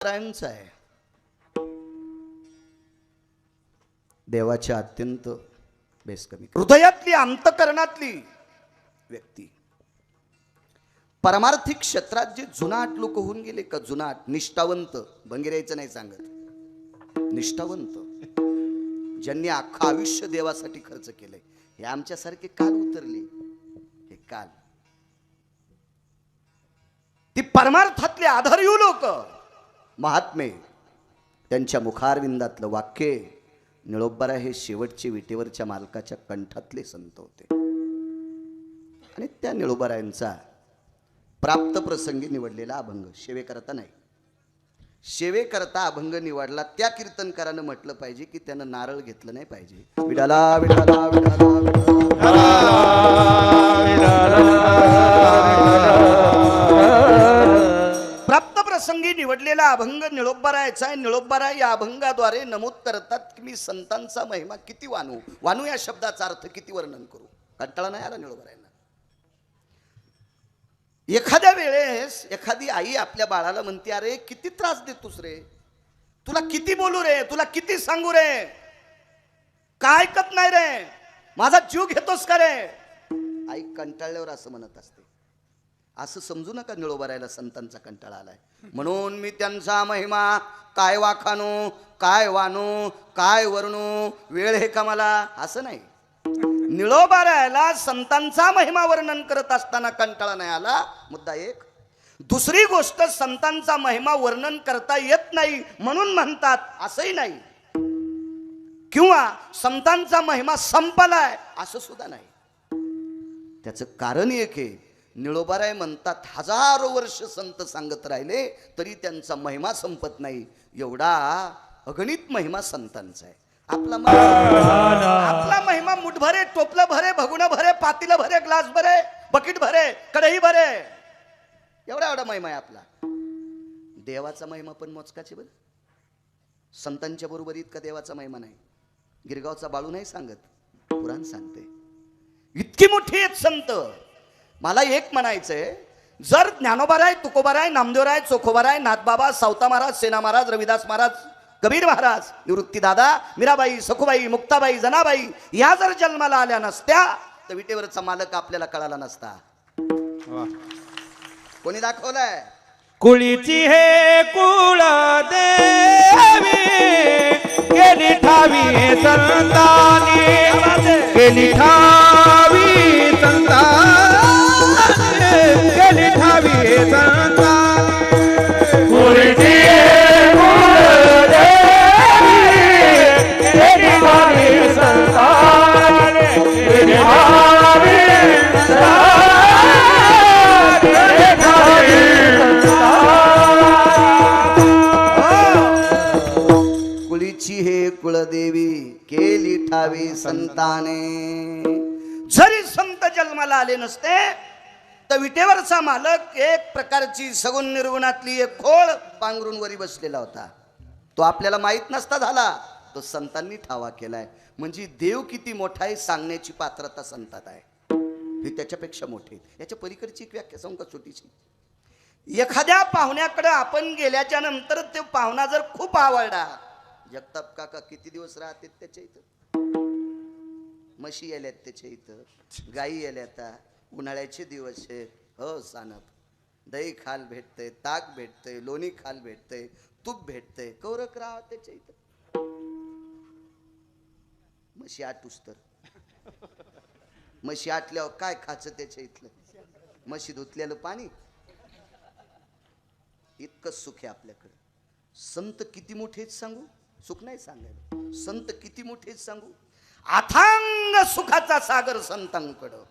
नारायणचा आहे. देवाच्या अत्यंत बेसकमी हृदयातली अंतकरणातली व्यक्ती. परमार्थिक क्षेत्रात जे जुनाट लोक होऊन गेले का, जुनाट निष्ठावंत, भंगेरायचं नाही सांगत, निष्ठावंत ज्यांनी अख्खं आयुष्य देवासाठी खर्च केलंय, हे आमच्यासारखे काल उतरले. हे काल ती परमार्थातले आधारयू लोक महात्मे, त्यांच्या मुखारविंदातलं वाक्य निळोबारा हे शेवटचे विटेवरच्या मालकाच्या कंठातले संत होते. आणि त्या निळोबारायांचा प्राप्त प्रसंगी निवडलेला अभंग, सेवेकरता नाही, सेवेकरता अभंग निवडला. त्या कीर्तनकारानं म्हटलं पाहिजे की त्यानं नारळ घेतलं नाही पाहिजे. विडाला विडाला विडाला प्राप्त प्रसंगी निवडलेला अभंग निळोबारायचा आहे. निळोबाराय या अभंगाद्वारे नमूद करतात की मी संतांचा महिमा किती वानू. वानू या शब्दाचा अर्थ किती वर्णन करू, कंटाळा नाही आला निळोबारायांना. एखाद्या वेळेस एखादी आई आपल्या बाळाला म्हणते, अरे किती त्रास देतोस रे, तुला किती बोलू रे, तुला किती सांगू रे, काय ऐकत नाही रे, माझा जीव घेतोस का रे. आई कंटाळल्यावर असं म्हणत असते. असं समजू नका निळोबारायला संतांचा कंटाळा आलाय म्हणून मी त्यांचा महिमा काय वाखानू, काय वानू, काय वर्णू, वेळ हे का मला, असं नाही. निळोबारायला संतांचा महिमा वर्णन करत असताना कंटाळा नाही आला, मुद्दा एक. दुसरी गोष्ट, संतांचा महिमा वर्णन करता येत नाही म्हणून म्हणतात असंही नाही, किंवा संतांचा महिमा संपलाय असं सुद्धा नाही. त्याचं कारण एक आहे, निळोबाराय म्हणतात हजारो वर्ष संत सांगत राहिले तरी त्यांचा महिमा संपत नाही. एवढा अगणित महिमा संतांचा आहे. आपला महिमा मुठ भरे, टोपलं भरे, भगुणं भरे, पातीला भरे, ग्लास भरे, बकेट भरे, कढई भरे, एवढा एवढा महिमा आहे आपला. देवाचा महिमा पण मोजकाचे बरं. संतांच्या बरोबर इतका देवाचा महिमा नाही. गिरगावचा बाळू नाही सांगत, पुराण सांगते. इतकी मोठी आहेत संत. मला एक म्हणायचंय, जर ज्ञानोबाराय, तुकोबाराय, नामदेवराय, चोखोबाराय, नाथबाबा, सावता महाराज, सेना महाराज, रविदास महाराज, कबीर महाराज, निवृत्ती दादा, मीराबाई, सखुबाई, मुक्ताबाई, जनाबाई या जर जन्माला आल्या नसत्या तर विटेवरचा मालक आपल्याला कळाला नसता. कोणी दाखवलाय? कुळीची हे कुळ देवी गेली ठावी संतानी, गेली ठावी संतानी, गेली ठावी संतानी. कुळीची हे कुळ देवी गेली ठावी संतानी, गेली ठावी कुळदेवी केली ठावी संताने. जरी संत जन्माला आले नसते तर विटेवरचा मालक एक प्रकारची सगुण निर्गुणातली एक खोळ पांघरून वरी बसलेला होता. तो आपल्याला माहित नसता झाला, तो संतांनी ठावा केलाय. म्हणजे देव किती मोठा आहे सांगण्याची पात्रता संतात आहे. हे त्याच्यापेक्षा मोठे. याच्या पलीकडची एक व्याख्या सांगू का छोटीशी. एखाद्या पाहुण्याकडे आपण गेल्याच्या नंतर ते पाहुणा जर खूप आवडला, जगताप काका किती दिवस राहते त्याच्या इथं, म्हशी आल्यात त्याच्या इथं, गाई आल्यात, उन्हाळ्याचे दिवस आहेत, हो सानप, दही खाल भेटतंय, ताक भेटतंय, लोणी खाल भेटतंय, तूप भेटतंय, कौरक राहा त्याच्या इथं. म्हशी आटूस तर, म्हशी आटल्यावर काय खायचं त्याच्या इथलं, म्हशी धुतलेलं पाणी, इतकं सुख आहे आपल्याकडं. संत किती मोठे सांगू, सुख नाही सांगायला, संत किती मोठे सांगू. अथांग सुखाचा सागर संतांकडं,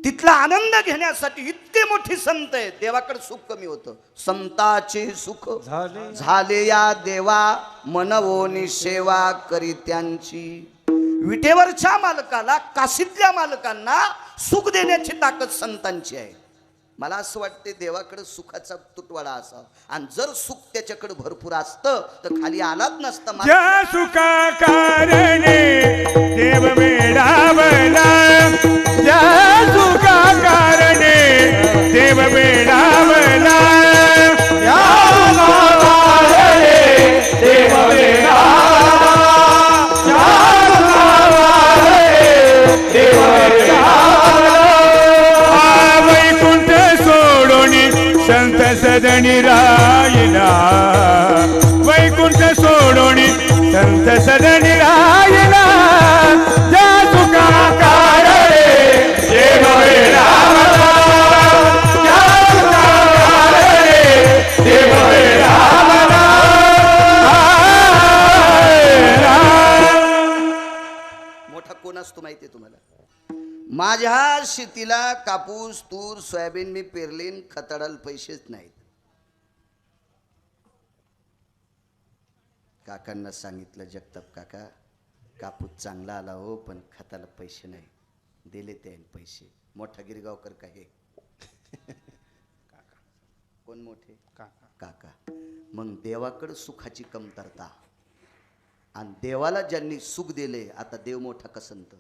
तिथला आनंद घेण्यासाठी इतके मोठी संत आहे. देवाकडे सुख कमी होतं. संताचे सुख झाले या देवा, मनवोनी सेवा करी त्यांची. विटेवरच्या मालकाला, काशीतल्या मालकांना सुख देण्याची ताकद संतांची आहे. मला असं वाटते देवाकडे सुखाचा तुटवाडा असा, आणि जर सुख त्याच्याकडे भरपूर असतं तर खाली आलाच नसता. ज्या सुखा कारणे देव मिळावला, ज्या सुखा कारणे देव मिळावला, या राहिला वैकुंठ सोडोनी संत सदनी राहिला ज्या सुखा कारणे देव वेडावला ज्या सुखा कारणे देव वेडावला मोठा कोण असतो माहितीये तुम्हाला? माझ्या शेतीला कापूस तूर सोयाबीन मी पेरलीन, खताडाला पैसेच नाहीत. काकांना सांगितलं, जगताप काका कापूस चांगला आला हो, पण खताला पैसे नाही. दिले ते पैसे. मोठा गिरगावकर का हे कोण मोठे काका. मग देवाकडे सुखाची कमतरता, आणि देवाला ज्यांनी सुख दिले, आता देव मोठा कसंत.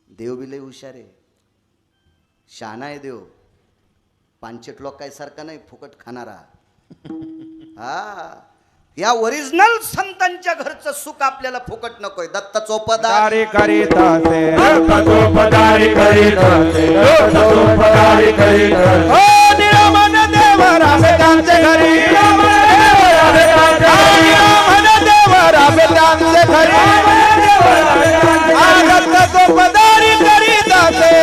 देव बी लय हुशार आहे, शहाणा आहे देव. पांचट लोक काय सारखा नाही, फुकट खाणारा. हा, या ओरिजिनल संतांच्या घरचं सुख आपल्याला फुकट नकोय. दत्त चोपदार करीतासे चोपदारी करीतासे चोपदारी करीतासे ओ निरामन देव रामे त्यांचे घरी निरामन देव रामे त्यांचे घरी दत्त चोपदारी करीतासे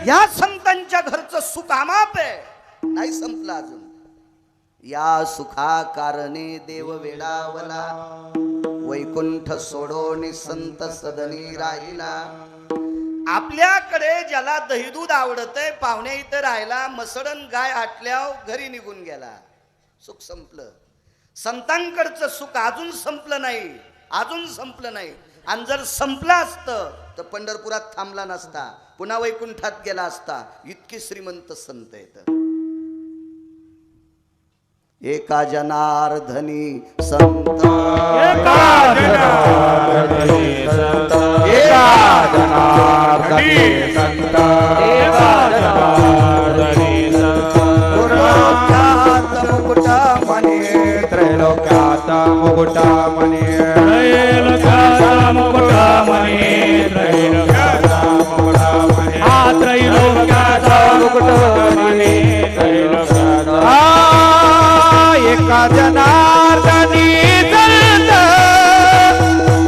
या संतांच्या घरचं सुख आमाप आहे, नाही संपलं अजून. या सुखा कारणे देव वेडावला वैकुंठ सोडोनी संत सदनी राहिला. आपल्याकडे ज्याला दही दूध आवडतंय, पाहुण्या इथं राहिला, मसडन गाय आटल्यावर घरी निघून गेला, सुख संपलं. संतांकडचं सुख अजून संपलं नाही, अजून संपलं नाही. आणि जर संपलं असतं तर पंढरपुरात थांबला नसता, पुन्हा वैकुंठात गेला असता. इतके श्रीमंत संत आहेत. एका जनार्दनी संत, एका जनार्दनी संत, एका जनार्दनी संत, एका जनार्दनी संत. त्रैलोक्यात मुकुटामणी, त्रैलोक्यात मुकुटामणी, त्रैलोक्यात मुकुटामणी, त्रैलोक्यात मुकुटामणी, हा त्रैलोक्यात मुकुटामणी, त्रैलोक्यात. एका जनार्दनी संत,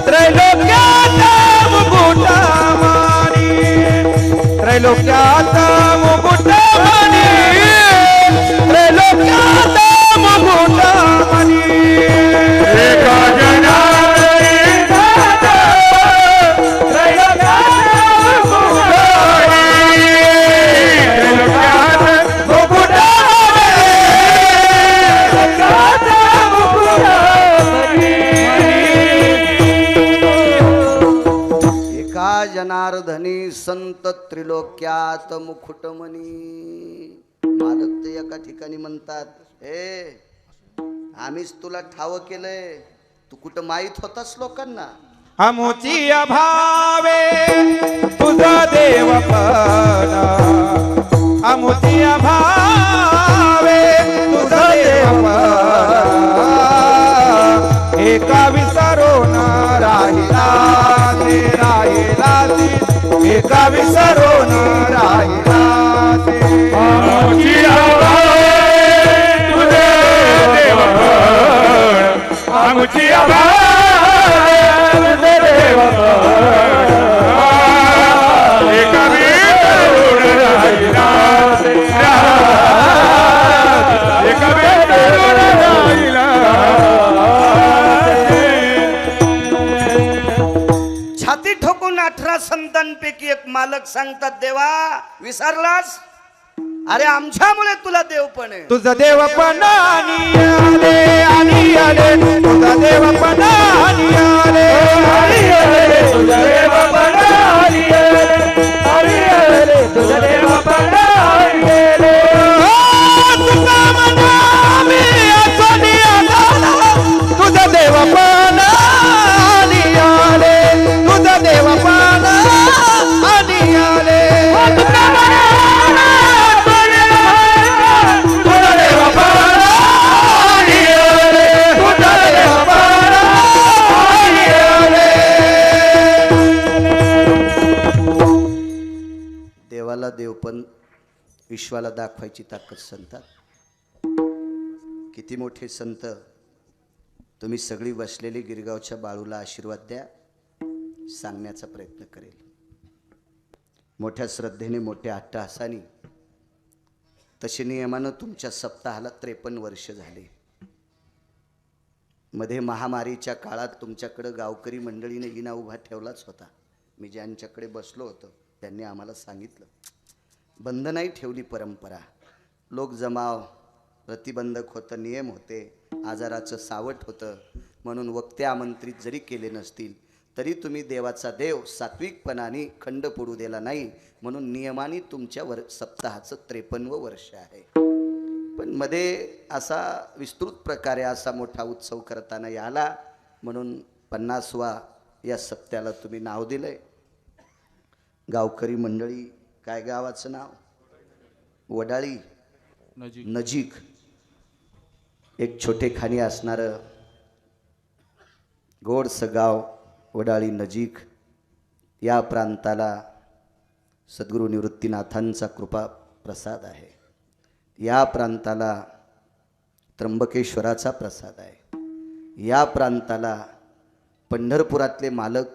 त्रैलोक्यात मुकुटामणी, त्रैलोक्यात मुकुटामणी, त्रैलोक्यात मुकुटामणी. एका जनार्दनी संत, त्रैलोक्यात मुकुटामणी, त्रैलोक्यात जनार्दनी संत, त्रिलोक्यात मुकुटमणी. मालक ते एका ठिकाणी म्हणतात, हे आम्हीच तुला ठाव केलंय, तू कुठं माहित होतास लोकांना? अमुची अभावे तुझा देवपण, अमुची अभावे तुझा देवपण. एका विसरून राहिला ते, राहिला ते, एका विसरून राहिला ते. अमुची अभावे तुझे देवपण, अमुची अभावे छाती ठोकून 18 संतांपैकी एक मालक सांगतात, देवा विसरलास? अरे आमच्यामुळे तुला देवपण आहे. तुझं देवपण आणि आले, आणि आले, तुझं देवपण आणि आले, आणि आले, तुझं देवपण आणि आले, आणि आले, तुझं देवपण आणि आले. तुझा मना मी आठवणी आला, तुझं देवपण आणि आले, तुझं देवपण आणि आले. तुझा मना देवाला देव पण विश्वाला दाखवायची ताकद संतात. किती मोठे संत. तुम्ही सगळी बसलेली गिरगावच्या बाळूला आशीर्वाद द्या, सांगण्याचा प्रयत्न करेल. मोठ्या श्रद्धेने, मोठ्या अट्टहासाने. तसे नियमानं तुमच्या सप्ताहाला 53 वर्ष झाले. मध्ये महामारीच्या काळात तुमच्याकडं गावकरी मंडळीने इना उभा ठेवलाच होता. मी ज्यांच्याकडे बसलो होतो त्यांनी आम्हाला सांगितलं, बंद नाही ठेवली परंपरा. लोक जमाव प्रतिबंधक होतं, नियम होते, आजाराचं सावट होतं, म्हणून वक्ते आमंत्रित जरी केले नसतील तरी तुम्ही देवाचा देव सात्विकपणाने खंड पडू दिला नाही, म्हणून नियमाने तुमच्या सप्ताहाचं 53वं वर्ष आहे. पण मध्ये असा विस्तृत प्रकारे असा मोठा उत्सव करताना याला, म्हणून 50वा या सप्त्याला तुम्ही नाव दिलंय. गावकरी मंडळी, काय गावाचं नाव? वडाळी नजीक एक छोटेखानी असणारं गोडसं गाव वडाळी नजीक. या प्रांताला सद्गुरू निवृत्तीनाथांचा कृपा प्रसाद आहे. या प्रांताला त्र्यंबकेश्वराचा प्रसाद आहे. या प्रांताला पंढरपुरातले मालक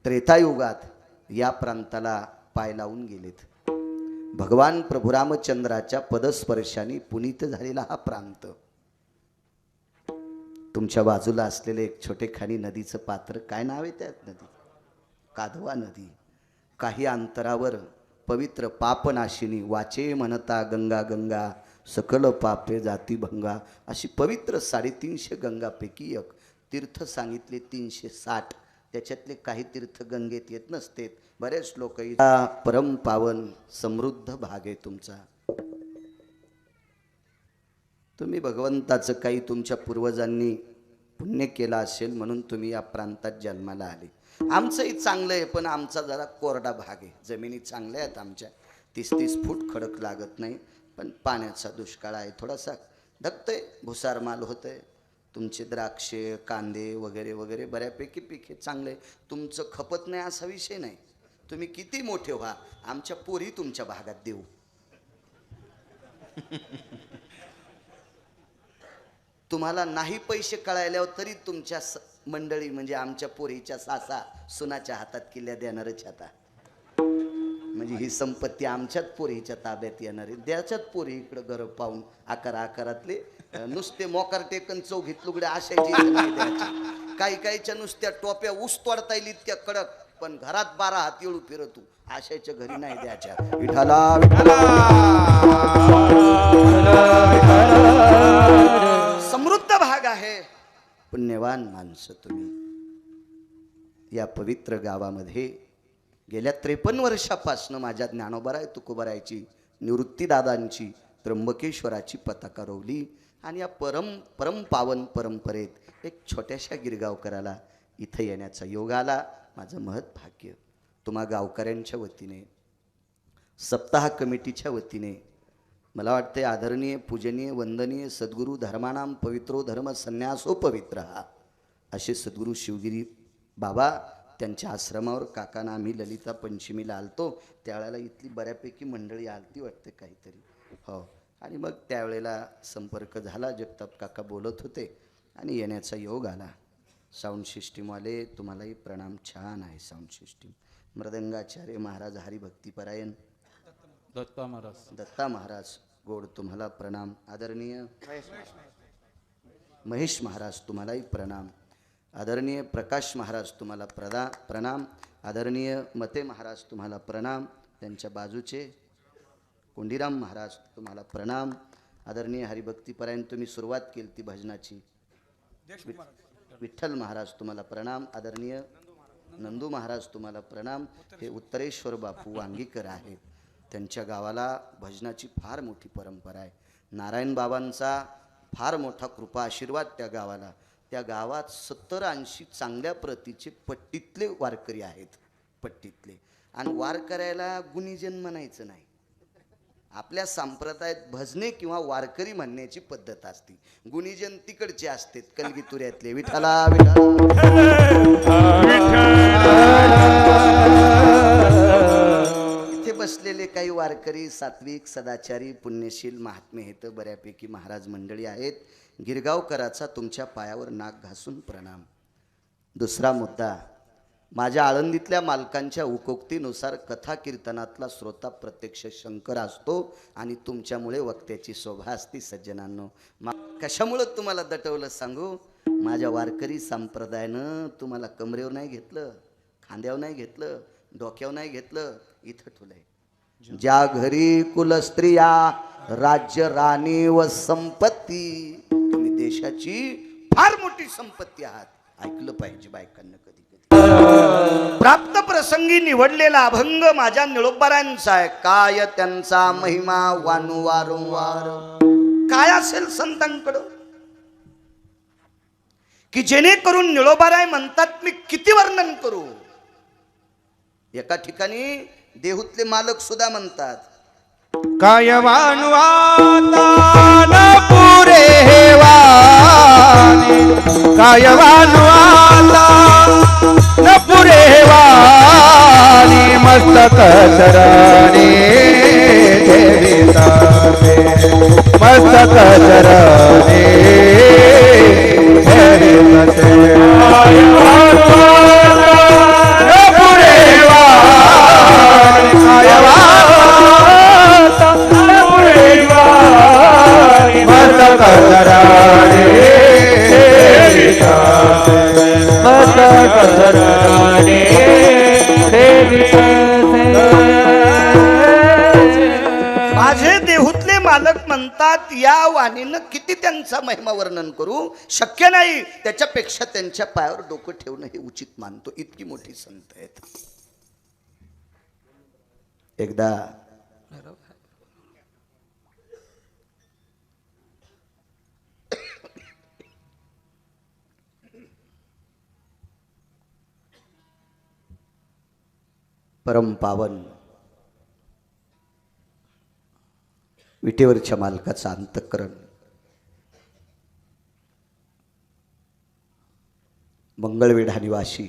त्रेतायुगात या प्रांताला पाय लावून गेलेत. भगवान प्रभू रामचंद्राच्या पदस्पर्शाने पुनीत झालेला हा प्रांत. तुमच्या बाजूला असलेले एक छोटेखानी नदीचं पात्र, काय नाव आहे त्या नदी? कादवा नदी. काही अंतरावर पवित्र पापनाशिनी वाचे म्हणता गंगा गंगा सकल पापे जाती भंगा, अशी पवित्र 350 गंगापैकी एक तीर्थ सांगितले 360. त्याच्यातले काही तीर्थ गंगेत येत नसतेत. बरेच लोक परम पावन समृद्ध भाग आहे तुमचा. तुम्ही भगवंताचं काही तुमच्या पूर्वजांनी पुण्य केलं असेल म्हणून तुम्ही या प्रांतात जन्माला आले. आमचंही चांगलं आहे, पण आमचा जरा कोरडा भाग आहे. जमिनी चांगल्या आहेत आमच्या, 30-30 फूट खडक लागत नाही, पण पाण्याचा दुष्काळ आहे. थोडासा धकतंय, भुसार माल होतंय. तुमचे द्राक्षे, कांदे वगैरे वगैरे बऱ्यापैकी पीक हे चांगलं आहे. तुमचं खपत नाही असा विषय नाही. तुम्ही किती मोठे व्हा, आमच्या पोरी तुमच्या भागात देऊ. तुम्हाला नाही पैसे कळायल्यावर तरी तुमच्या मंडळी म्हणजे आमच्या पोरीच्या सासा सुनाच्या हातात किल्ल्या देणारच आता. म्हणजे ही संपत्ती आमच्याच पोरीच्या ताब्यात येणार आहे. द्याच्यात पोरी इकडं घर पाहून आकारातले नुसते मोकार टेकन चौघीत लुगडे आशायची नाही द्यायची. काही काहीच्या नुसत्या टोप्या ऊस तोडता येईल इतक्या कडक, पण घरात 12 हात येळू फिरतू आशाच्या घरी नाही द्यायच्या. विठाला समृद्ध भाग आहे. पुण्यवान माणसं तुम्ही. या पवित्र गावामध्ये गेल्या 53 वर्षापासून माझ्या ज्ञानोबराय तुकोबरायची, निवृत्तीदादांची, त्र्यंबकेश्वराची पताका रोवली. आणि या परम पावन परंपरेत एक छोट्याशा गिरगावकराला इथं येण्याचा योग आला. माझं महत् भाग्य. तुम्हा गावकऱ्यांच्या वतीने, सप्ताह कमिटीच्या वतीने मला वाटते आदरणीय, पूजनीय, वंदनीय सद्गुरू धर्मानाम पवित्रो धर्म संन्यासो पवित्र हा असे सद्गुरू शिवगिरी बाबा, त्यांच्या आश्रमावर काकांना आम्ही ललिता पंचमीला आलतो. त्यावेळेला इथली बऱ्यापैकी मंडळी आलती वाटते काहीतरी. हो. आणि मग त्यावेळेला संपर्क झाला. जगताप काका बोलत होते आणि येण्याचा योग आला. साऊंड सिस्टीमवाले तुम्हालाही प्रणाम. छान आहे साऊंड सिस्टीम. मृदंगाचार्य महाराज हरिभक्तीपरायण दत्ता महाराज गोड तुम्हाला प्रणाम. आदरणीय महेश महाराज तुम्हालाही प्रणाम. आदरणीय प्रकाश महाराज तुम्हाला प्रणाम. आदरणीय मते महाराज तुम्हाला प्रणाम. त्यांच्या बाजूचे कोंडीराम महाराज तुम्हाला प्रणाम. आदरणीय हरिभक्तीपरायण तुम्ही सुरुवात केली ती भजनाची, विठ्ठल महाराज तुम्हाला प्रणाम. आदरणीय नंदू महाराज तुम्हाला प्रणाम. हे उत्तरेश्वर बापू वांगीकर आहेत. त्यांच्या गावाला भजनाची फार मोठी परंपरा आहे. नारायण बाबांचा फार मोठा कृपा आशीर्वाद त्या गावाला. त्या गावात 70-80 चांगल्या प्रतीचे पट्टीतले वारकरी आहेत. पट्टीतले. आणि वारकऱ्याला गुणीजन म्हणायचं नाही. आपल्या संप्रदायात भजने किंवा वारकरी म्हणण्याची पद्धत असते. गुणीजन तिकडचे असतात कलगीतुऱ्यातले. विठाला इथे बसलेले काही वारकरी, सात्विक, सदाचारी, पुण्यशील, महात्मे हेत बऱ्यापैकी महाराज मंडळी आहेत. गिरगावकराचा तुमच्या पायावर नाक घासून प्रणाम. दुसरा मुद्दा, माझ्या आळंदीतल्या मालकांच्या उकोक्तीनुसार कथा कीर्तनातला श्रोता प्रत्यक्ष शंकर असतो आणि तुमच्यामुळे वक्त्याची शोभा असती. सज्जनांनो, कशामुळं तुम्हाला दटवलं सांगू? माझ्या वारकरी संप्रदायानं तुम्हाला कमरेवर नाही घेतलं, खांद्यावर नाही घेतलं, डोक्यावर नाही घेतलं, इथं ठुलंय. ज्या घरी कुलस्त्रिया, राज्य, राणी व संपत्ती, तुम्ही देशाची फार मोठी संपत्ती आहात. ऐकलं पाहिजे बायकांना कधी कधी. प्राप्त प्रसंगी निवडलेला अभंग माझ्या निळोबारांचा आहे. काय त्यांचा महिमा वानू वारंवार. काय असेल संतांकडं की जेणेकरून निळोबाराय म्हणतात मी किती वर्णन करू. एका ठिकाणी देहूतले मालक सुद्धा म्हणतात, कायवान वातान पुरे वाणी, कायवान वातान पुरे वाणी, मस्तक चरणी देविताते, मस्तक चरणी देविताते. कायवान वातान पुरे वाणी, कायवान मस्तक चरणी माझे देहूतले मालक म्हणतात या वाणीनं किती त्यांचा महिमा वर्णन करू. शक्य नाही. त्याच्यापेक्षा त्यांच्या पायावर डोकं ठेवणं हे उचित मानतो. इतकी मोठी संत आहेत. एकदा परम पावन विटेवरच्या मालकाचं अंतःकरण मंगळवेढा निवासी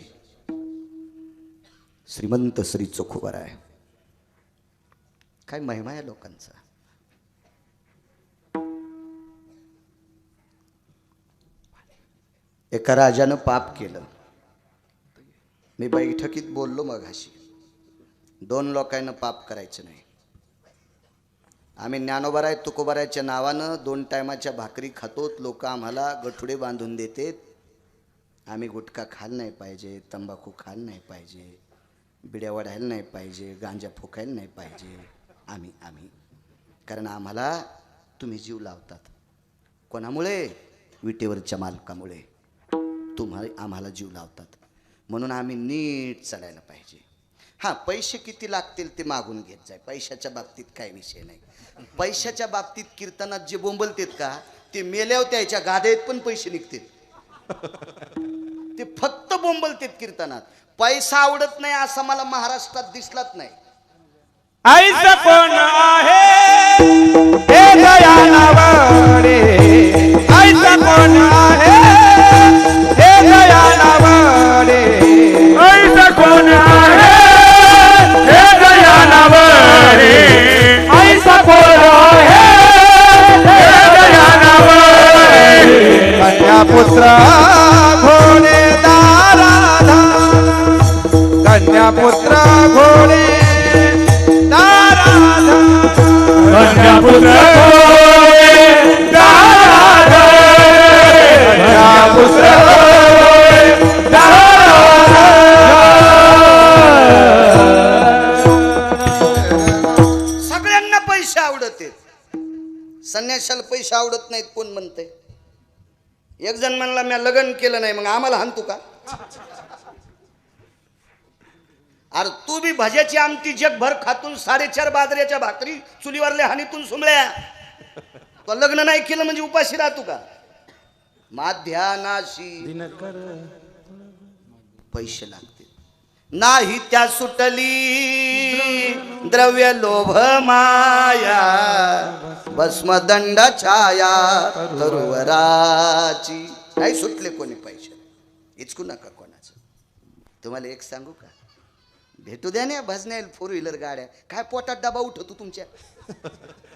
श्रीमंत श्री चोखोबाराय. काय महिमा आहे लोकांचा. एका राजानं पाप केलं. मी बैठकीत बोललो मगाशी, 2 लोकांना पाप करायचं नाही. आम्ही ज्ञानोबाराय तुकोबारायच्या नावानं 2 टायमाच्या भाकरी खातोत. लोक आम्हाला गठुडे बांधून देतात. आम्ही गुटखा खायला नाही पाहिजे, तंबाखू खायला नाही पाहिजे, बिड्या वडायला नाही पाहिजे, गांजा फुकायला नाही पाहिजे. आम्ही कारण आम्हाला तुम्ही जीव लावतात. कोणामुळे? विटेवरच्या मालकामुळे. आम्हाला जीव लावतात म्हणून आम्ही नीट चालायला पाहिजे. हां, पैसे किती लागतील ते मागून घेत जाय. पैशाच्या बाबतीत काय विषय नाही. पैशाच्या बाबतीत कीर्तनात जे बोंबलतेत का ते मेल्यावर त्याच्या गाद्यात पण पैसे निघतील. ते फक्त बोंबलतेत कीर्तनात. पैसा आवडत नाही असं मला महाराष्ट्रात दिसलाच नाही. ऐसा कोण आहे हे दयानावरे, ऐसा कोण आहे हे दयानावरे, ऐसा कोण आहे हे दयानावरे, ऐसा कोण आहे हे दयानावरे. कन्या पुत्र घोडे दाराधा, कन्या पुत्र घोडे पुत्र सगळ्यांना पैसे आवडत आहेत. संन्याशाला पैसे आवडत नाहीत कोण म्हणते? एक जण म्हणला मी लग्न केलं नाही, मग आम्हाला हाणतू का? अरे तू बी भज्याची आमटी जगभर खातून 4.5 बाजऱ्याच्या भाकरी चुलीवरल्या हानीतून सुमल्या. तो लग्न नाही केलं म्हणजे उपाशी राहतो का? माध्यानाशी पैसे लागते. नाही त्या सुटली द्रव्य लोभ माया, भस्मदंड छाया तरुवराची. नाही सुटले कोणी पैसे. इचकू नका कोणाचं. तुम्हाला एक सांगू का? भेटू द्या ना भजण्या 4 व्हीलर गाड्या, काय पोटात डबा उठवतो तुमच्या?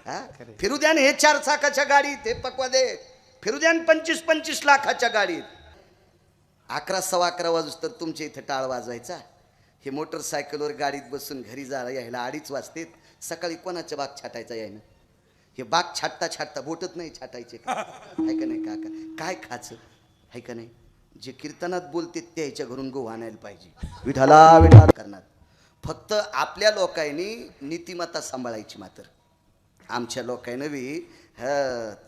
हा? फिरू द्या ना हे 4 चाकाच्या गाडीत, हे पकवा दे फिरू द्या 25-25 लाखाच्या गाडीत. 11 सव्वा 11 वाजता तर तुमच्या इथे टाळ वाजवायचा. हे मोटरसायकलवर गाडीत बसून घरी जायला यायला 2:30 वाजतेत. सकाळी कोणाच्या बाग छाटायचा यायनं? हे बाग छाटता छाटता बोटत नाही छाटायचे का? आहे का नाही काका? काय खायचं आहे का नाही? जे कीर्तनात बोलते त्याच्या घरून गहू आणायला पाहिजे. विठाला विठाल करणार. फक्त आपल्या लोकांनी नीतिमत्ता सांभाळायची. मात्र आमच्या लोकांनी बी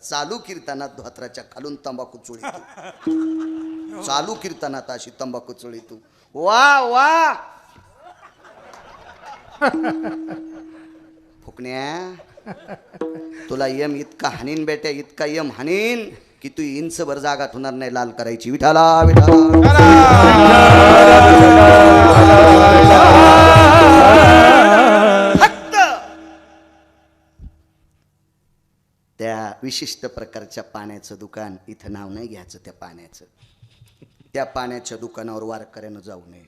चालू कीर्तनात धोत्राच्या खालून तंबाखू चोळीतो. चालू कीर्तनात अशी तंबाखू चोळीतो. वा वा फुकण्या, तुला यम इतका हानीन बेट्या, इतका यम हानीन की तू इंचभर जागा होणार नाही लाल करायची. विठाला विठाला. फक्त त्या विशिष्ट प्रकारच्या पाण्याचं दुकान, इथं नाव नाही घ्यायचं त्या पाण्याचं, त्या पाण्याच्या दुकानावर वारकऱ्यानं जाऊ नये.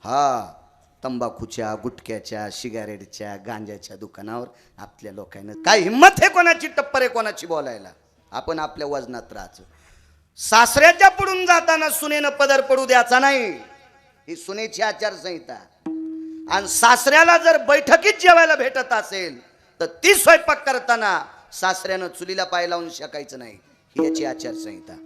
हा, तंबाखूच्या, गुटख्याच्या, सिगारेटच्या, गांजाच्या दुकानावर आपल्या लोकांना काय हिंमत आहे कोणाची, टप्पर आहे कोणाची बोलायला? आपण आपल्या वजनात राहायचं. सासऱ्याच्या पुढून जाताना सुनेनं पदर पडू द्यायचा नाही, ही सुनेची आचारसंहिता. आणि सासऱ्याला जर बैठकीत जेवायला भेटत असेल तर ती स्वयंपाक करताना सासऱ्यानं चुलीला पाय लावून शेकायचं नाही, ही याची आचारसंहिता.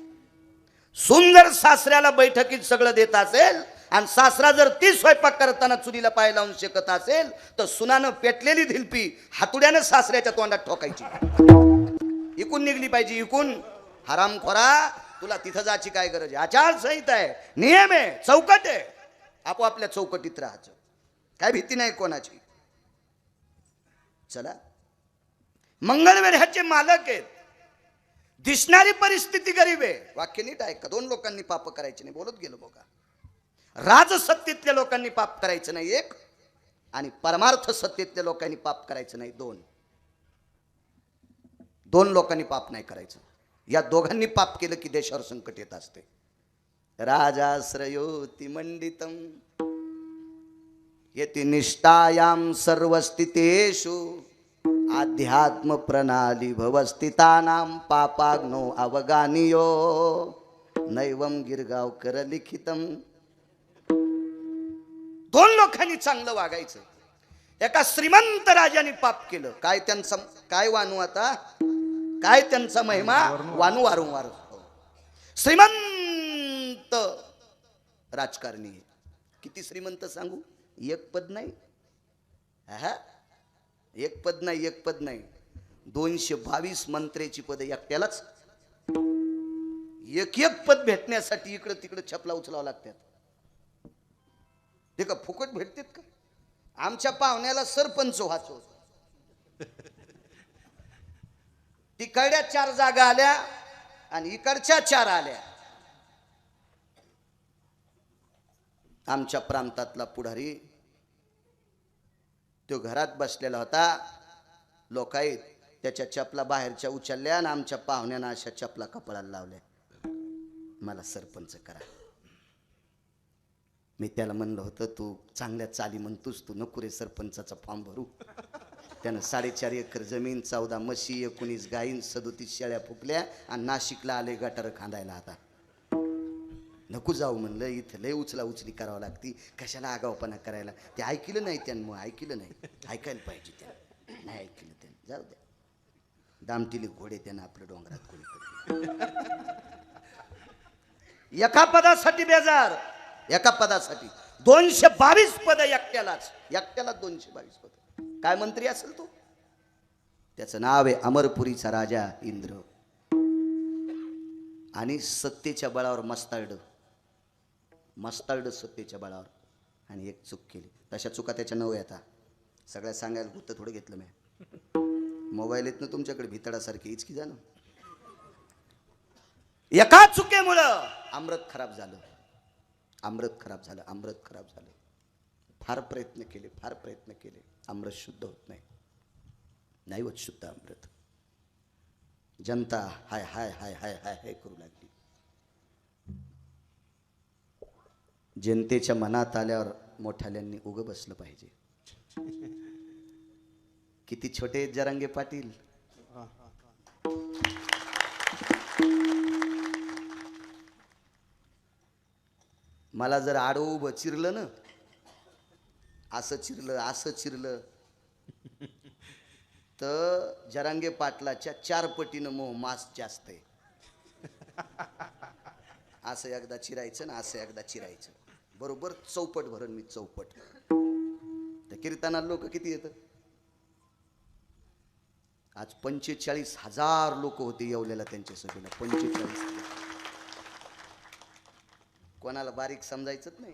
सून जर सासऱ्याला बैठकीत सगळं देत असेल आणि सासरा जर ती स्वयंपाक करताना चुलीला पाय लावून शेकत असेल तर सुनानं पेटलेली धिलपी हातुड्यानं सासऱ्याच्या तोंडात ठोकायची. इकून निघली पाहिजे, इकून. हरामखोरा, तुला तिथं जायची काय गरज आहे? आचारसंहिता आहे, नियम आहे, चौकट आहे. आपोआपल्या चौकटीत राहायचं, काय भीती नाही कोणाची. चला, मंगळवेढ्याचे मालक आहेत, दिसणारी परिस्थिती गरीब आहे. वाक्य नीट ऐका. 2 लोकांनी पाप करायचे नाही, बोलत गेलो बघा. राजसत्तेतल्या लोकांनी पाप करायचं नाही 1, आणि परमार्थ सत्तेतल्या लोकांनी पाप करायचं नाही 2. 2 लोकांनी पाप नाही करायचं. या दोघांनी पाप केलं की देशावर संकट येत असते. राजाश्रयोति मंडितम येति निष्ठायाम सर्वस्थितेषु आध्यात्म प्रणाली भवस्थितानाम पापाग्नो अवगानियो नैवम गिरगावकर लिखितम. 2 लोकांनी चांगलं वागायचं. एका श्रीमंत राजाने पाप केलं. काय त्यांचा काय वानू आता, काय त्यांचा महिमा वानू वारंवार. श्रीमंत राजकारणी, किती श्रीमंत सांगू? 1 पद नाही, 1 पद नाही, 1 पद नाही, 222 मंत्र्याची पद एकट्यालाच. एक पद भेटण्यासाठी इकडं तिकडं छपला उचलावं लागतात. ते का फुकट भेटतात का? आमच्या पाहुण्याला सरपंच व्हायचं होतं. तिकडच्या 4 जागा आल्या आणि इकडच्या 4 आल्या. आमच्या प्रांतातला पुढारी तो घरात बसलेला होता. लोकांनी त्याच्या चपला बाहेरच्या उचलल्या आणि आमच्या पाहुण्यानं अशा चपला कपाळाला लावल्या. मला सरपंच करा. मी त्याला म्हणलं होतं, तू चांगल्या चाली म्हणतोस, तू नको रे सरपंचाचा फॉर्म भरू. त्यानं 4.5 एकर जमीन, 14 म्हशी, 19 गायीन, 37 शेळ्या फुकल्या आणि नाशिकला आले गटार खांदायला. आता नको जाऊ म्हणलं, इथं लय उचला उचली करावं लागती, कशाला आगावपणा करायला. ते ऐकलं नाही त्यानं, ऐकलं नाही. ऐकायला पाहिजे त्यानं, नाही ऐकलं त्यानं. जाऊ द्या, दामटिली घोडे त्यानं आपलं डोंगरात कोणी. एका पदासाठी बेजार, एका पदासाठी 222 पद एकट्यालाच, एकट्याला 222 पद. काय मंत्री असेल तो? त्याचं नाव आहे अमरपुरीचा राजा इंद्र. आणि सत्तेच्या बळावर मस्तार्ड सत्तेच्या बळावर. आणि एक चूक केली. तशा चुका त्याच्या नव आता सगळ्या सांगायला गुत्त थोडं घेतलं मी. मोबाईल येत ना तुमच्याकडे भितडासारखी इचकी जाणं. एका चुकीमुळं अमृत खराब झालं, अमृत खराब झालं, अमृत खराब झालं. फार प्रयत्न केले, अमृत शुद्ध होत नाही, नाही होत शुद्ध अमृत. जनता हाय हाय हाय हाय हाय हाय करू लागली. जनतेच्या मनात आल्यावर मोठाल्यांनी उगं बसलं पाहिजे. किती छोटे आहेत जरांगे पाटील. मला जर आडवं उभं चिरलं ना, असं चिरलं तर जरांगे पाटलाच्या 4 पटीनं मोह मास जास्त आहे. असं एकदा चिरायचं ना, असं एकदा चिरायचं, बरोबर चौपट भरण मी चौपट. त्या कीर्तनाला लोक किती येतं? आज 45,000 लोक होते येवलेला त्यांच्या सभेला. 45,000. कोणाला बारीक समजायचंच नाही.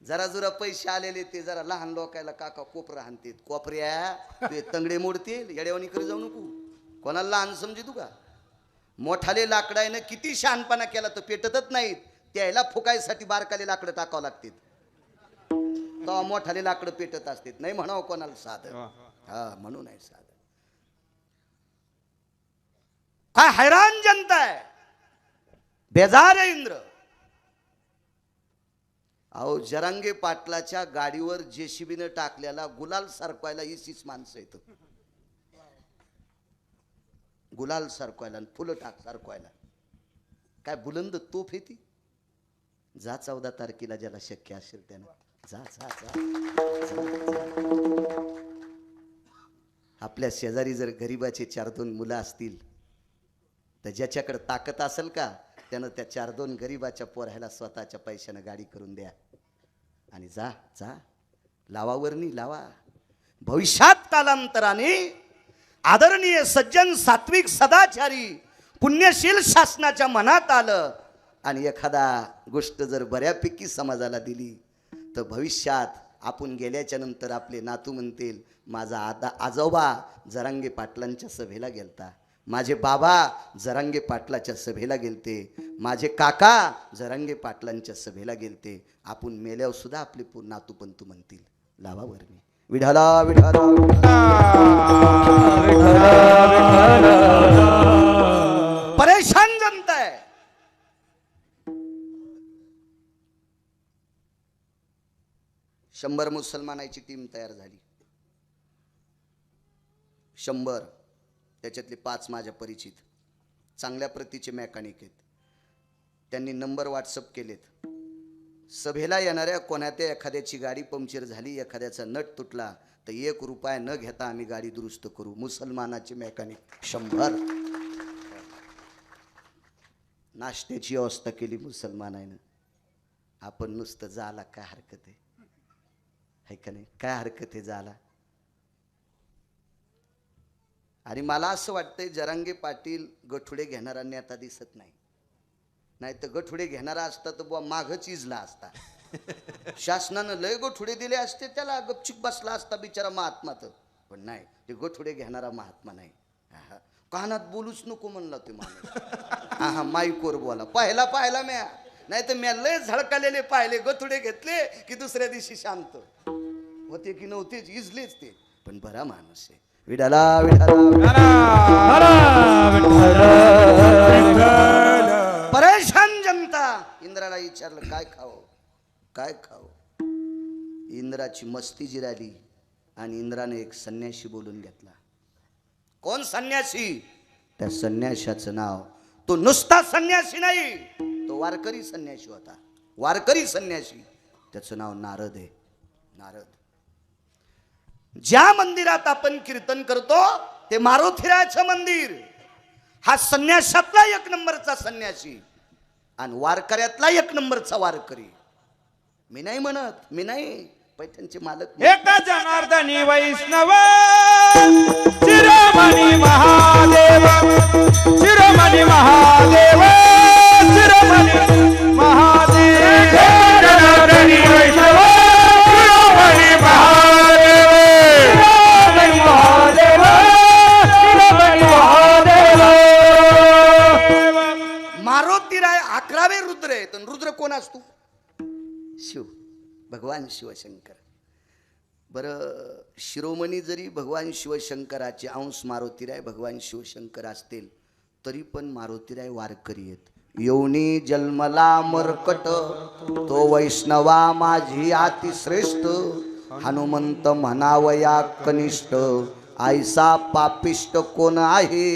जरा जुरा पैसे आलेले ते जरा लहान लोकायला काका कोपरा हाणतेत. कोपऱ्या ते तंगडे मोडतील, येड्यावानी करे जाऊ नको. कोणाला लहान समजी तू का? मोठाले लाकडायनं किती शहाणपणा केला तर पेटतच नाहीत. त्याला फुकायसाठी बारकाले लाकडं टाकावं लागतील, तेव्हा मोठाले लाकडं पेटत असतात. नाही म्हणावं कोणाला साधं. हा म्हणून आहे साधं. काय हैराण जनता आहे, बेजार आहे इंद्र. अहो जरांगे पाटलाच्या गाडीवर जेसीबीनं टाकलेला गुलाल सारखवायला इसीच माणसं येतं. गुलाल सारखवायला, फुलं टाक सारखवायला. काय बुलंद तोफ आहे ती. जा 14 तारखेला ज्याला शक्य असेल त्यानं जा जा जा. आपल्या शेजारी जर गरीबाचे 4-2 मुलं असतील तर ज्याच्याकडे ताकद असेल का, त्यानं त्या 4-2 गरीबाच्या पोरायला स्वतःच्या पैशानं गाडी करून द्या आणि जा जा लावावरणी लावा. भविष्यात कालांतराने आदरणीय सज्जन सात्विक सदाचारी पुण्यशील शासनाच्या मनात आलं आणि एखादा गोष्ट जर बऱ्यापैकी समाजाला दिली तर भविष्यात आपण गेल्याच्या नंतर आपले नातू म्हणतील, माझा आजोबा जरांगे पाटलांच्या सभेला गेलता, माझे बाबा जरांगे पाटलाच्या सभेला गेलते, माझे काका जरांगे पाटलांच्या सभेला गेलते. आपण मेल्यावर सुद्धा आपले नातू पंतू म्हणतील, लावावर मी विठाला विठाला. परेशान जनता आहे. शंभर मुसलमानाची टीम तयार झाली. 100. त्याच्यातले 5 माझ्या परिचित चांगल्या प्रतीचे मेकॅनिक आहेत. त्यांनी नंबर व्हॉट्सअप केलेत. सभेला येणाऱ्या कोणात्या एखाद्याची गाडी पंक्चर झाली, एखाद्याचा नट तुटला तर 1 रुपया न घेता आम्ही गाडी दुरुस्त करू. मुसलमानाचे मेकॅनिक 100. नाश्त्याची व्यवस्था केली मुसलमानानं. आपण नुसतं जायला काय हरकत आहे का नाही? काय हरकत आहे जायला? आणि मला असं वाटतंय जरांगे पाटील गठुडे घेणारा नेता दिसत नाही. नाही तर गठुडे घेणारा असता तर बुवा मागच इजला असता. शासनानं लय गठुडे दिले असते त्याला, गपचिक बसला असता बिचारा महात्माच. पण नाही, ते गठुडे घेणारा महात्मा नाही. कानात बोलूच नको म्हणला ते माणूस. हा माईकवर बोला. पाहिला म्या, नाही तर म्या लय झळकालेले पाहिले. गठुडे घेतले की दुसऱ्या दिवशी शांत होते की नव्हतेच, इजलेच ते. पण बरा माणूस आहे. विठाला परेशान जनता. इंद्राला विचारलं काय खावं काय खावं. इंद्राची मस्ती जिराली आणि इंद्राने एक संन्याशी बोलून घेतला. कोण संन्यासी? त्या संन्याशाचं नाव, तो नुसता संन्यासी नाही, तो वारकरी संन्यासी होता. वारकरी संन्यासी, त्याचं नाव नारद आहे. नारद. ज्या मंदिरात आपण कीर्तन करतो ते मारुतीरायाचं मंदिर. हा संन्यासातला 1 नंबरचा संन्यासी आणि वारकऱ्यातला 1 नंबरचा वारकरी. मी नाही म्हणत, मी नाही, पैठणचे मालक. एका जनार्दनी वैष्णव शिरोमणी महादेव, शिरोमणी महादेव, शिरोमणी महादेव. जनार्दनी वैष्णव शिरोमणी महादेव, शिरोमणी महादेव, शिरोमणी महादेव. मारुतीराय 11वे रुद्र आहेत. रुद्र कोण असतो? शिव, भगवान शिवशंकर. बरं, शिरोमणी जरी भगवान शिवशंकराचे अंश मारुतीराय भगवान शिवशंकर असतील तरी पण मारुतीराय वारकरी आहेत. येऊनी जन्मला मरकट तो वैष्णवा माझी अति श्रेष्ठ हनुमंत म्हणावया कनिष्ठ ऐसा पापिष्ट कोण आहे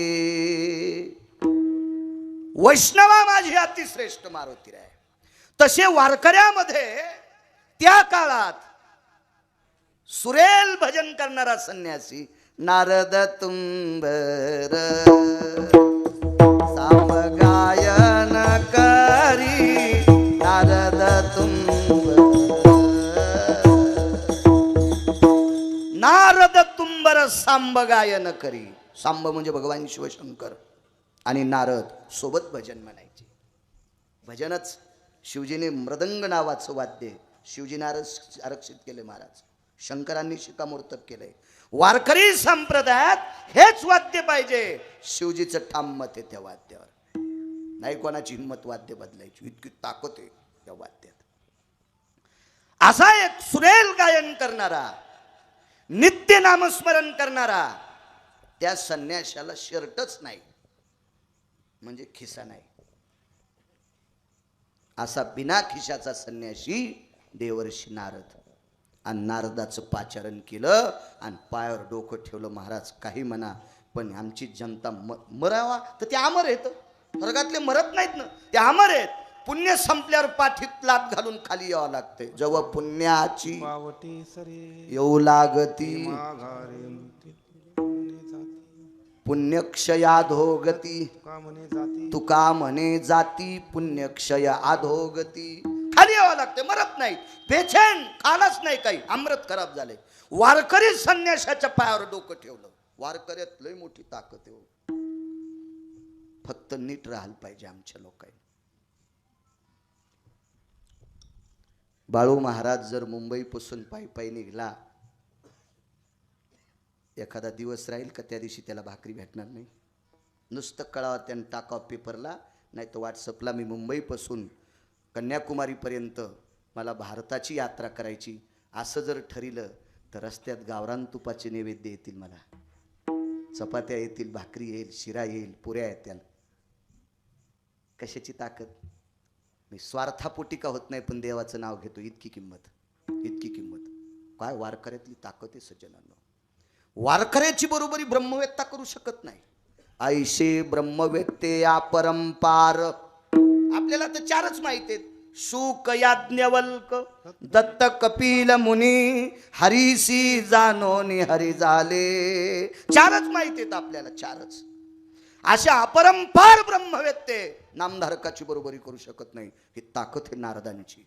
वैष्णवा माझी अति श्रेष्ठ मारुती आहे तसे वारकऱ्यामध्ये त्या काळात सुरेल भजन करणारा संन्यासी नारद तुंबर सामगायन करी नारद तुंबर नारद तुंबर सांब गायन करी सांब म्हणजे भगवान शिवशंकर आणि नारद सोबत भजन म्हणायचे भजनच शिवजीने मृदंग नावाचं वाद्य शिवजीने आरक्षित केले महाराज शंकरांनी शिकामोर्तब केलंय वारकरी संप्रदायात हेच वाद्य पाहिजे शिवजीचं ठाम मत आहे त्या वाद्यावर नाही कोणाची हिंमत वाद्य बदलायची इतकी ताकद आहे त्या वाद्यात असा एक सुरेल गायन करणारा नित्य नामस्मरण करणारा त्या संन्याशाला शर्टच नाही म्हणजे खिसा नाही असा बिना खिशाचा संन्यासी देवर्षी नारद आणि नारदाचं पाचारण केलं आणि पायावर डोकं ठेवलं महाराज काही म्हणा पण आमची जनता मरावा तर ते अमर आहेत स्वर्गातले मरत नाहीत ना ते अमर आहेत पुण्य संपल्यावर पाठीत लात घालून खाली यावं लागते जेव्हा पुण्याची येऊ लागती पुण्यक्षय अधोगती तुका म्हणे जाती पुण्यक्षय अधोगती खाली यावं लागते मरत नाही बेचैन खालाच नाही काही अमृत खराब झाले वारकरी संन्यासाच्या पायावर डोकं ठेवलं वारकऱ्यात लय मोठी ताकद आहे फक्त नीट राहायला पाहिजे आमच्या लोकांनी बाळू महाराज जर मुंबईपासून पायी पायी निघला एखादा दिवस राहील का त्या दिवशी त्याला भाकरी भेटणार नाही नुसतं कळावं त्यानं टाकावं पेपरला नाही तर व्हॉट्सअपला मी मुंबईपासून कन्याकुमारीपर्यंत मला भारताची यात्रा करायची असं जर ठरिलं तर रस्त्यात गावरान तुपाचे नैवेद्य येतील मला चपात्या येतील भाकरी येईल शिरा येईल पुऱ्या येतील कशाची ताकद मी स्वार्थापोटी का होत नाही पण देवाचं नाव घेतो इतकी किंमत काय वारकऱ्यातली ताकद आहे सज्जनांनो वारकऱ्याची बरोबरी ब्रह्मवेत्ता करू शकत नाही ऐशे ब्रह्मवेत्ते या परंपार आपल्याला तर चारच माहिती आहेत शुक याज्ञवल्क दत्त कपिल मुनी हरीसी जानोनी हरी झाले चारच माहिती आहेत आपल्याला चारच अशा अपरंपार ब्रह्मवेत्ते नामधारकाची बरोबरी करू शकत नाही ही ताकद आहे नारदांची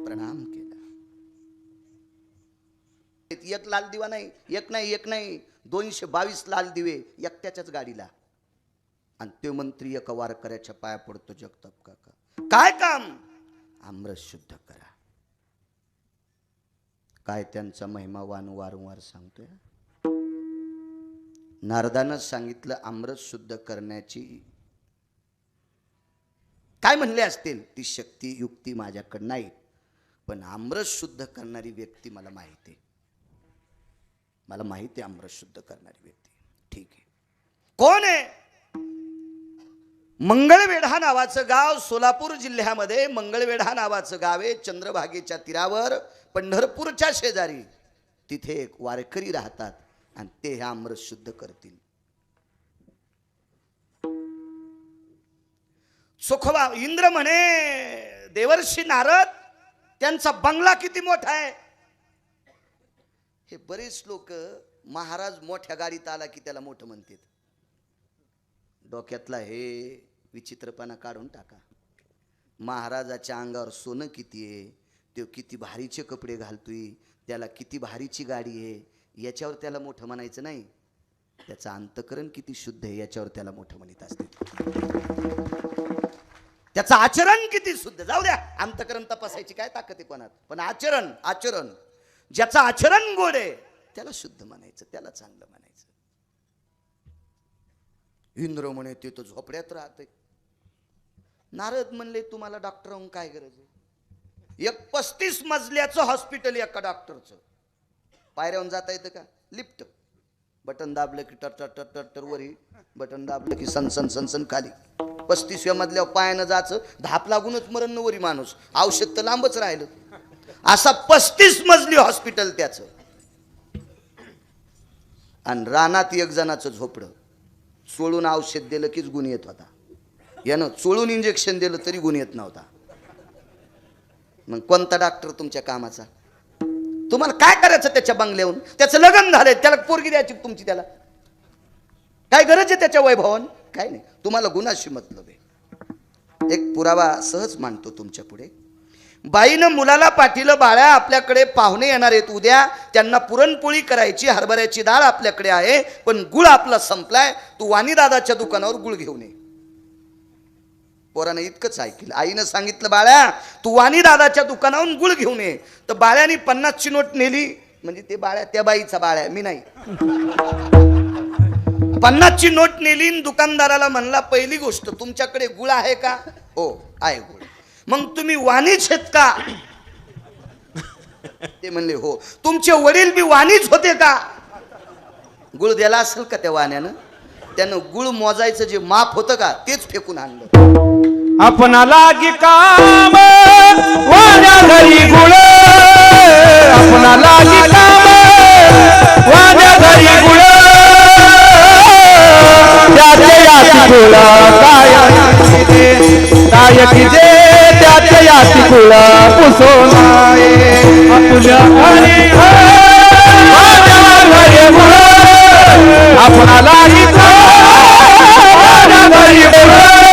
प्रणाम केला एक लाल दिवा नाही एक नाही 222 लाल दिवे एकट्याच्याच गाडीला आणि ते मंत्री एका वारकऱ्याच्या पाया पडतो जगताप काका काय काम आमरस शुद्ध करा काय त्यांचा महिमा वारंवार सांगतोय नारदानं सांगितलं आमरस शुद्ध करण्याची काय म्हणले असतील ती शक्ती युक्ती माझ्याकडे नाही पण आमरस शुद्ध करणारी व्यक्ती मला माहिती आहे मला माहिती आहे अमृत शुद्ध करणारी व्यक्ती ठीक आहे कोण आहे मंगळवेढा नावाचं गाव सोलापूर जिल्ह्यामध्ये मंगळवेढा नावाचं गाव आहे चंद्रभागेच्या तीरावर पंढरपूरच्या शेजारी तिथे एक वारकरी राहतात आणि ते हे अमृत शुद्ध करतील सुखवा इंद्र म्हणे देवर्षी नारद त्यांचा बंगला किती मोठा आहे हे बरेच लोक महाराज मोठ्या गाडीत आला की त्याला मोठं म्हणतात डोक्यातला हे विचित्रपणा काढून टाका महाराजाच्या अंगावर सोनं किती आहे तो किती भारीचे कपडे घालतोय त्याला किती भारीची गाडी आहे याच्यावर त्याला मोठं म्हणायचं नाही त्याचं अंतकरण किती शुद्ध आहे याच्यावर त्याला मोठं म्हणत असते त्याचं आचरण किती शुद्ध जाऊ द्या अंतकरण तपासायची काय ताकद आहे कोणात पण आचरण ज्याचं आचरण गोड आहे त्याला शुद्ध म्हणायचं त्याला चांगलं म्हणायचं इंद्र म्हणे ते तो झोपड्यात राहते नारद म्हणले तुम्हाला डॉक्टर होऊन काय गरज आहे एक 35 मजल्याचं हॉस्पिटल एका डॉक्टरचं पायऱ्याहून जाता येतं का लिफ्ट बटन दाबलं की टर टर टर टर टर वरी बटन दाबलं की सन सन सन सन खाली 35व्या मधल्यावर पायानं जायचं, धाप लागूनच मरण वरी माणूस, औषध तर लांबच राहिलं. असा 35 मजली हॉस्पिटल त्याचं. आणि रानात एक जणाचं झोपडं, चोळून औषध दिलं कीच गुण येत होता. यानं चोळून इंजेक्शन दिलं तरी गुण येत नव्हता. मग कोणता डॉक्टर तुमच्या कामाचा? तुम्हाला काय करायचं त्याच्या बंगल्याहून? त्याचं लग्न झालंय, त्याला पोरगी द्यायची तुमची, त्याला काय गरज आहे त्याच्या वैभवान? काय नाही, तुम्हाला गुणाशी मतलब आहे. एक पुरावा सहज मांडतो तुमच्या पुढे. बाईनं मुलाला पाठीलं, बाळ्या आपल्याकडे पाहुणे येणार आहेत उद्या, त्यांना पुरणपोळी करायची, हरभऱ्याची डाळ आपल्याकडे आहे, पण गुळ आपला संपलाय, तू वाणी दादाच्या दुकानावर गुळ घेऊन ये. पोरानं इतकंच ऐकलं. आईनं सांगितलं, बाळ्या तू वाणी दादाच्या दुकानावरून गुळ घेऊन ये. तर बाळ्याने 50ची नोट नेली, म्हणजे ते बाळ्या त्या बाईचा बाळ्या, मी नाही. 50ची नोट नेली, दुकानदाराला म्हणला, पहिली गोष्ट तुमच्याकडे गुळ आहे का? हो आहे गुळ. मग तुम्ही वाणीच आहेत का? ते म्हणले हो. तुमचे वडील बी वाणीच होते का? गुळ दिला असेल का त्या वाण्यानं? त्यानं गुळ मोजायचं जे माप होतं का तेच फेकून आणलं. आपणा लागी काम वाण्या घरी गुळ, आपणा लागी काम वाण्या घरी गुळ, त्याचे याची गुळ काय किजे, त्याचे याची गुळ पुसोनाये. आपल्या घरी वाण्या घरी गुळ, आपणा लागी काम वाण्या घरी गुळ.